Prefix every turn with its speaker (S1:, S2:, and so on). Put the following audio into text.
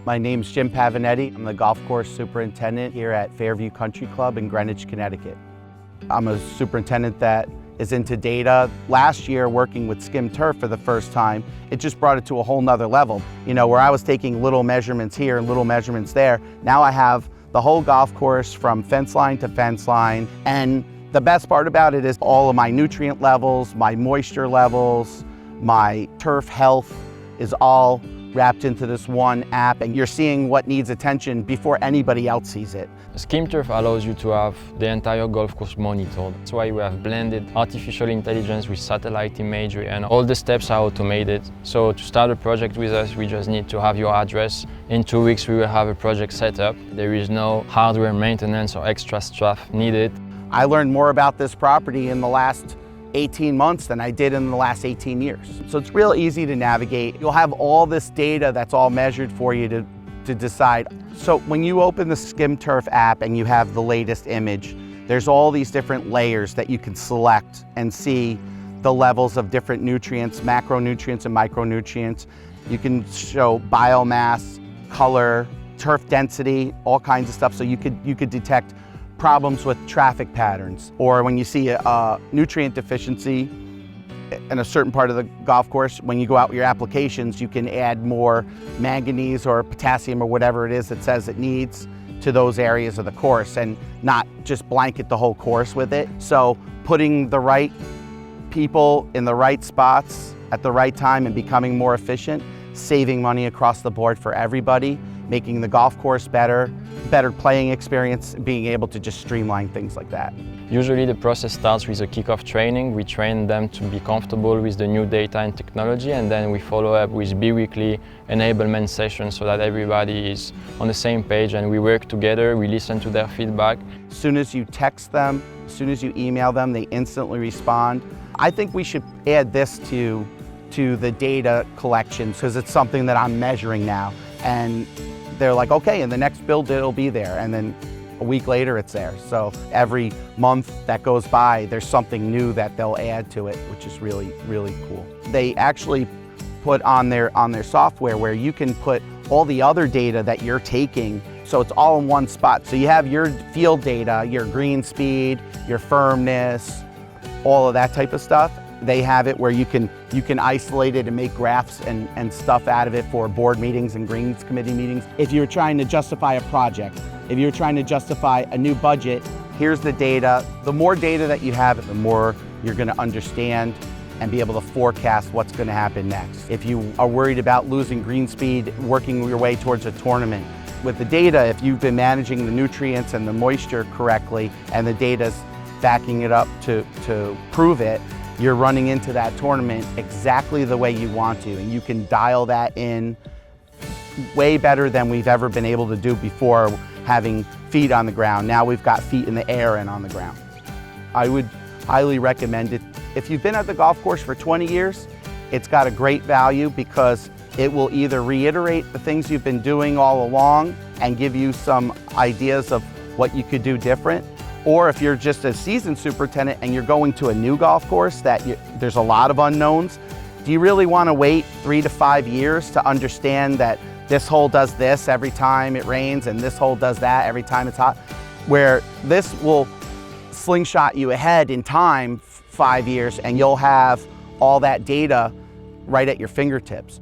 S1: My name's Jim Pavinetti. I'm the golf course superintendent here at Fairview Country Club in Greenwich, Connecticut. I'm a superintendent that is into data. Last year, working with SkimTurf for the first time, it just brought it to a whole nother level. You know, where I was taking little measurements here and little measurements there, now I have the whole golf course from fence line to fence line. And the best part about it is all of my nutrient levels, my moisture levels, my turf health is all wrapped into this one app, and you're seeing what needs attention before anybody else sees it.
S2: SkimTurf allows you to have the entire golf course monitored. That's why we have blended artificial intelligence with satellite imagery, and all the steps are automated. So to start a project with us, we just need to have your address. In 2 weeks, we will have a project set up. There is no hardware maintenance or extra stuff needed.
S1: I learned more about this property in the last 18 months than I did in the last 18 years. So it's real easy to navigate. You'll have all this data that's all measured for you to decide. So when you open the SkimTurf app and you have the latest image, there's all these different layers that you can select and see the levels of different nutrients, macronutrients and micronutrients. You can show biomass, color, turf density, all kinds of stuff. So you could detect problems with traffic patterns, or when you see a nutrient deficiency in a certain part of the golf course, when you go out with your applications, you can add more manganese or potassium or whatever it is that says it needs to those areas of the course, and not just blanket the whole course with it. So putting the right people in the right spots at the right time and becoming more efficient, saving money across the board for everybody, making the golf course better playing experience, being able to just streamline things like that.
S2: Usually the process starts with a kickoff training. We train them to be comfortable with the new data and technology, and then we follow up with bi-weekly enablement sessions so that everybody is on the same page and we work together, we listen to their feedback.
S1: As soon as you text them, as soon as you email them, they instantly respond. I think we should add this to the data collections, because it's something that I'm measuring now. And they're like, okay, in the next build it'll be there, and then a week later it's there. So every month that goes by, there's something new that they'll add to it, which is really, really cool. They actually put on their software where you can put all the other data that you're taking, so it's all in one spot. So you have your field data, your green speed, your firmness, all of that type of stuff. They have it where you can isolate it and make graphs and stuff out of it for board meetings and greens committee meetings. If you're trying to justify a project, if you're trying to justify a new budget, here's the data. The more data that you have, the more you're going to understand and be able to forecast what's going to happen next. If you are worried about losing green speed, working your way towards a tournament, with the data, if you've been managing the nutrients and the moisture correctly, and the data's backing it up to prove it, you're running into that tournament exactly the way you want to, and you can dial that in way better than we've ever been able to do before, having feet on the ground. Now we've got feet in the air and on the ground. I would highly recommend it. If you've been at the golf course for 20 years, it's got a great value because it will either reiterate the things you've been doing all along and give you some ideas of what you could do different. Or if you're just a seasoned superintendent and you're going to a new golf course that there's a lot of unknowns, do you really want to wait 3 to 5 years to understand that this hole does this every time it rains and this hole does that every time it's hot? Where this will slingshot you ahead in time 5 years, and you'll have all that data right at your fingertips.